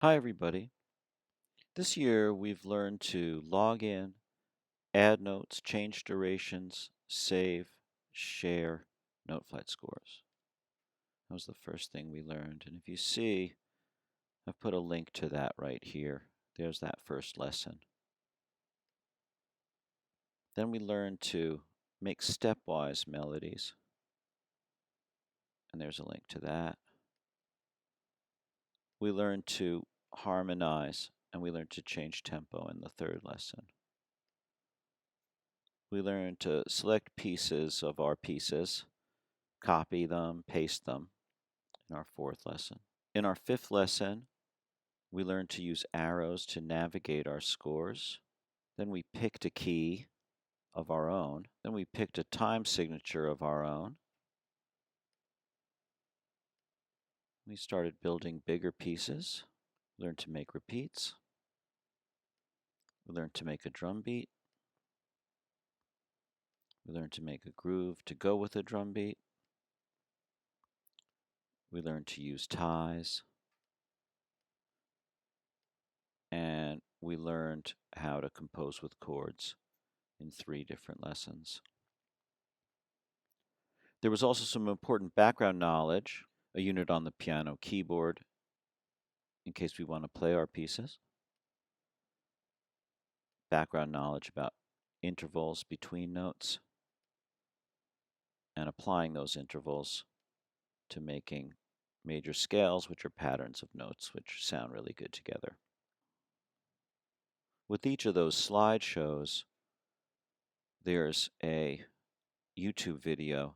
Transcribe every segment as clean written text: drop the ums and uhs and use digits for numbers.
Hi, everybody. This year we've learned to log in, add notes, change durations, save, share note flight scores. That was the first thing we learned. And if you see, I've put a link to that right here. There's that first lesson. Then we learned to make stepwise melodies. And there's a link to that. We learned to harmonize, and we learned to change tempo in the third lesson. We learned to select pieces of our pieces, copy them, paste them in our fourth lesson. In our fifth lesson, we learned to use arrows to navigate our scores. Then we picked a key of our own. Then we picked a time signature of our own. We started building bigger pieces. We learned to make repeats. We learned to make a drum beat. We learned to make a groove to go with a drum beat. We learned to use ties. And we learned how to compose with chords in 3 different lessons. There was also some important background knowledge, a unit on the piano keyboard in case we want to play our pieces, background knowledge about intervals between notes, and applying those intervals to making major scales, which are patterns of notes which sound really good together. With each of those slideshows, there's a YouTube video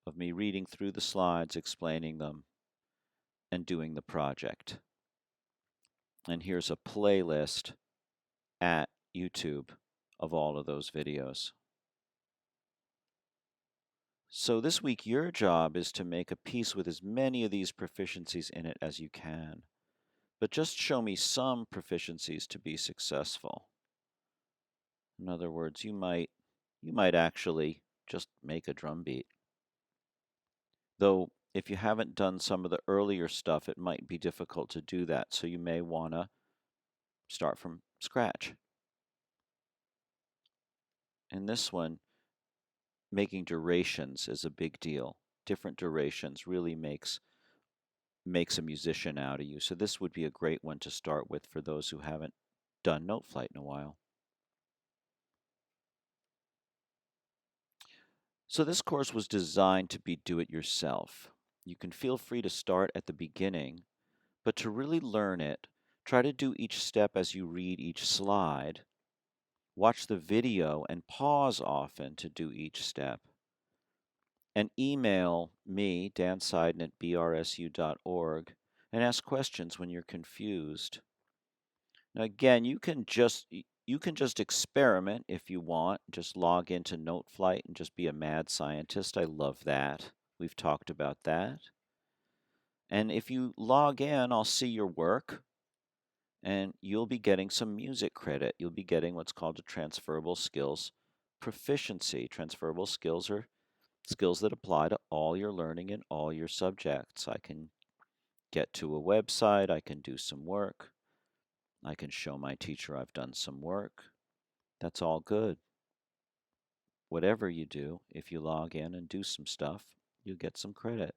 of me reading through the slides, explaining them, and doing the project. And here's a playlist at YouTube of all of those videos. So this week, your job is to make a piece with as many of these proficiencies in it as you can. But just show me some proficiencies to be successful. In other words, you might actually just make a drum beat. Though if you haven't done some of the earlier stuff, it might be difficult to do that. So you may want to start from scratch. In this one, making durations is a big deal. Different durations really makes a musician out of you. So this would be a great one to start with for those who haven't done note flight in a while. So this course was designed to be do-it-yourself. You can feel free to start at the beginning, but to really learn it, try to do each step as you read each slide. Watch the video and pause often to do each step. And email me, danseiden at brsu.org, and ask questions when you're confused. Now again, you can just experiment if you want. Just log into NoteFlight and just be a mad scientist. I love that. We've talked about that. And if you log in, I'll see your work, and you'll be getting some music credit. You'll be getting what's called a transferable skills proficiency. Transferable skills are skills that apply to all your learning in all your subjects. I can get to a website, I can do some work, I can show my teacher I've done some work. That's all good. Whatever you do, if you log in and do some stuff, you get some credit.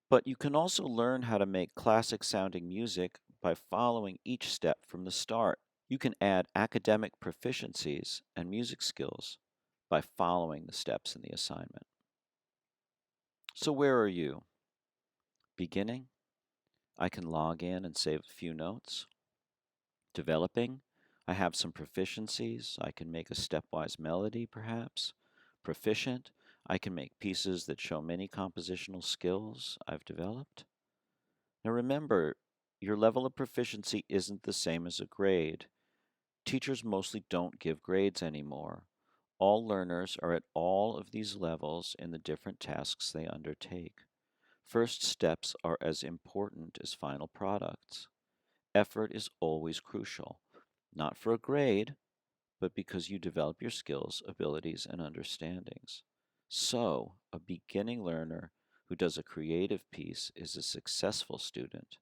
But you can also learn how to make classic sounding music by following each step from the start. You can add academic proficiencies and music skills by following the steps in the assignment. So where are you? Beginning? I can log in and save a few notes. Developing? I have some proficiencies. I can make a stepwise melody, perhaps. Proficient? I can make pieces that show many compositional skills I've developed. Now remember, your level of proficiency isn't the same as a grade. Teachers mostly don't give grades anymore. All learners are at all of these levels in the different tasks they undertake. First steps are as important as final products. Effort is always crucial, not for a grade, but because you develop your skills, abilities, and understandings. So, a beginning learner who does a creative piece is a successful student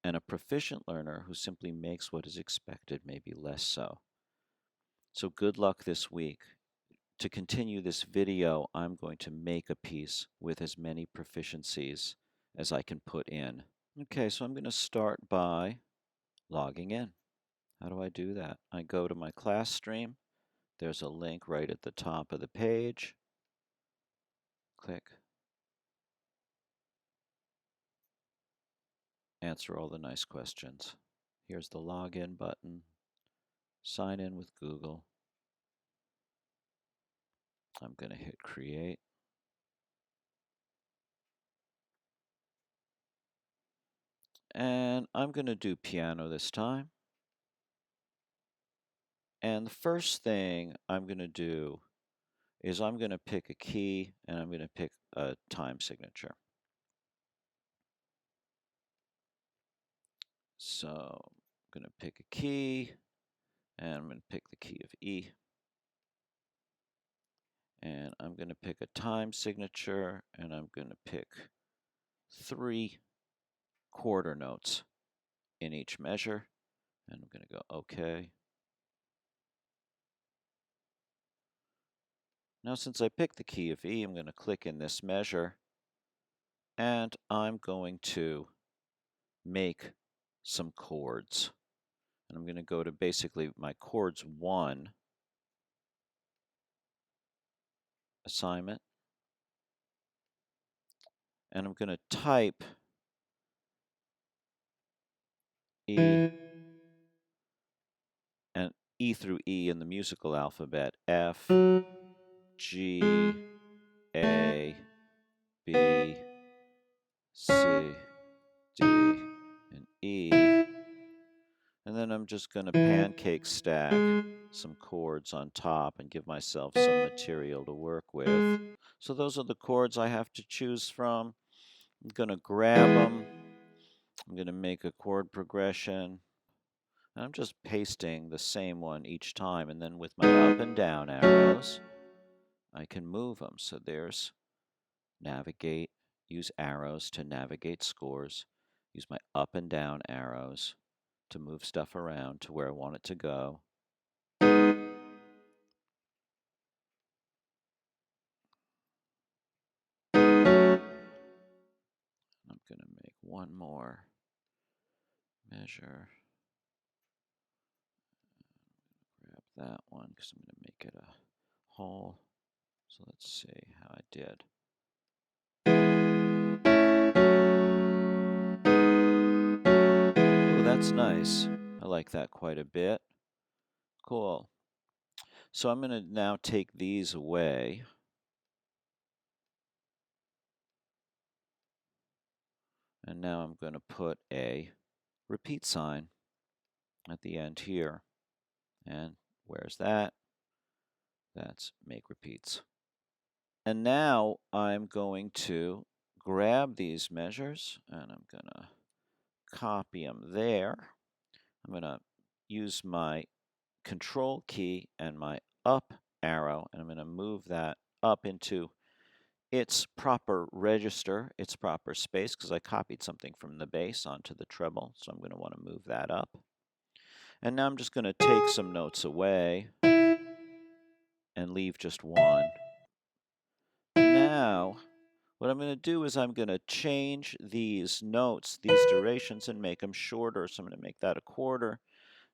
and a proficient learner who simply makes what is expected maybe less so. So good luck this week. To continue this video, I'm going to make a piece with as many proficiencies as I can put in. Okay, so I'm going to start by logging in. How do I do that? I go to my class stream. There's a link right at the top of the page. Click. Answer all the nice questions. Here's the login button. Sign in with Google. I'm going to hit create. And I'm going to do piano this time. And the first thing I'm going to do is I'm going to pick a key and I'm going to pick a time signature. So I'm going to pick a key and I'm going to pick the key of E. And I'm going to pick a time signature and I'm going to pick 3 quarter notes in each measure. And I'm going to go OK. Now since I picked the key of E, I'm going to click in this measure and I'm going to make some chords. And I'm going to go to basically my chords 1 assignment. And I'm going to type E and E through E in the musical alphabet. F, G, A, B, C, D, and E. And then I'm just going to pancake stack some chords on top and give myself some material to work with. So those are the chords I have to choose from. I'm going to grab them. I'm going to make a chord progression. And I'm just pasting the same one each time. And then with my up and down arrows, I can move them. So there's navigate, use arrows to navigate scores. Use my up and down arrows to move stuff around to where I want it to go. I'm going to make one more measure. Grab that one because I'm going to make it a whole. So let's see how I did. Oh, that's nice. I like that quite a bit. Cool. So I'm going to now take these away. And now I'm going to put a repeat sign at the end here. And where's that? That's make repeats. And now I'm going to grab these measures and I'm going to copy them there. I'm going to use my control key and my up arrow and I'm going to move that up into its proper register, its proper space, because I copied something from the bass onto the treble, so I'm going to want to move that up. And now I'm just going to take some notes away and leave just one. Now, what I'm going to do is I'm going to change these notes, these durations, and make them shorter. So I'm going to make that a quarter.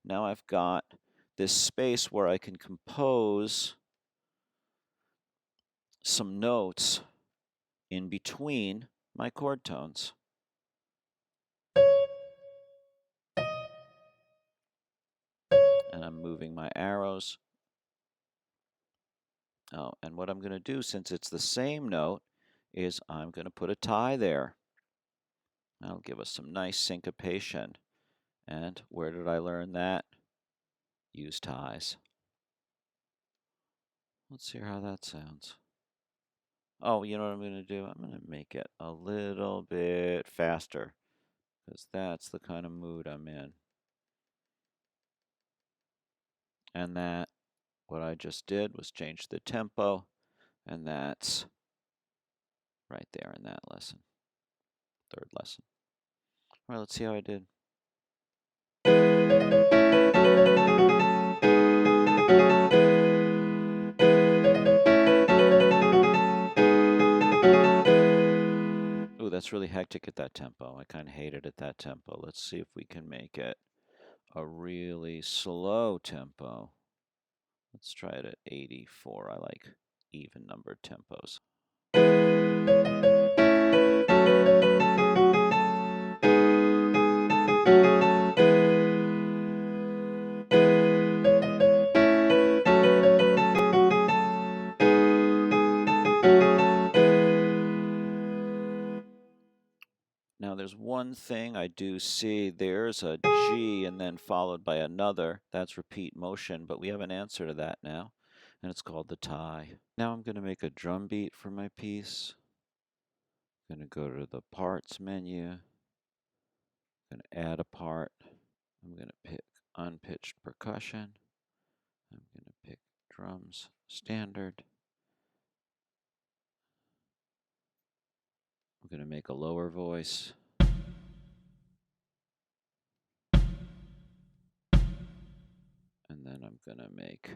Now I've got this space where I can compose some notes in between my chord tones. And I'm moving my arrows. Oh, and what I'm going to do, since it's the same note, is I'm going to put a tie there. That'll give us some nice syncopation. And where did I learn that? Use ties. Let's hear how that sounds. Oh, you know what I'm going to do? I'm going to make it a little bit faster, because that's the kind of mood I'm in. And that, what I just did was change the tempo, and that's right there in that lesson, third lesson. All right, let's see how I did. It's really hectic at that tempo. I kind of hate it at that tempo. Let's see if we can make it a really slow tempo. Let's try it at 84. I like even numbered tempos. Now there's one thing I do see. There's a G and then followed by another. That's repeat motion, but we have an answer to that now, and it's called the tie. Now I'm going to make a drum beat for my piece. I'm going to go to the parts menu. I'm going to add a part. I'm going to pick unpitched percussion. I'm going to pick drums standard. I'm going to make a lower voice. And then I'm going to make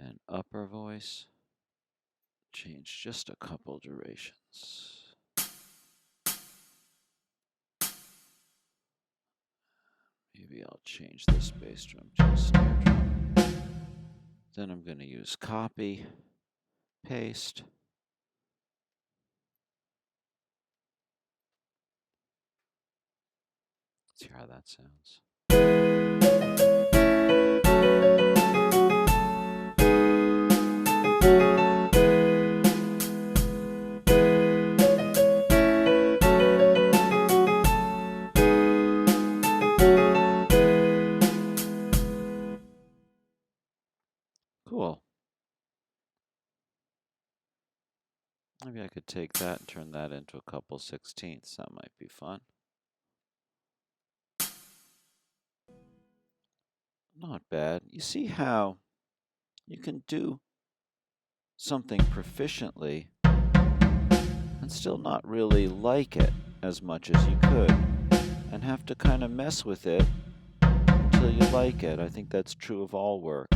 an upper voice. Change just a couple durations. Maybe I'll change this bass drum to a snare drum. Then I'm going to use copy, paste. Let's see how that sounds. Cool. Maybe I could take that and turn that into a couple 16ths. That might be fun. Not bad. You see how you can do something proficiently and still not really like it as much as you could, and have to kind of mess with it until you like it. I think that's true of all work.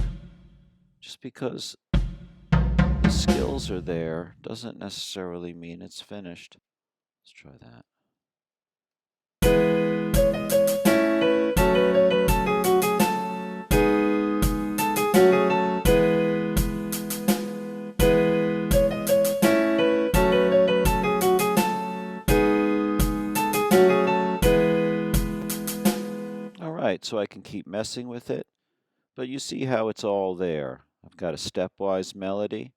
Just because the skills are there doesn't necessarily mean it's finished. Let's try that. All right, so I can keep messing with it, but you see how it's all there. I've got a stepwise melody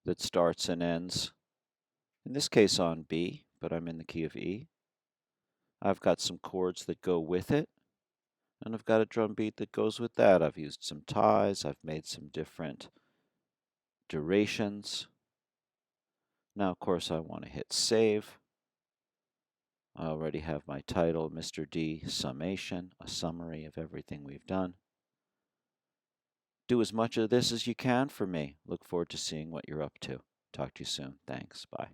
that starts and ends, in this case on B, but I'm in the key of E. I've got some chords that go with it, and I've got a drum beat that goes with that. I've used some ties, I've made some different durations. Now, of course, I want to hit save. I already have my title, Mr. D Summation, a summary of everything we've done. Do as much of this as you can for me. Look forward to seeing what you're up to. Talk to you soon. Thanks. Bye.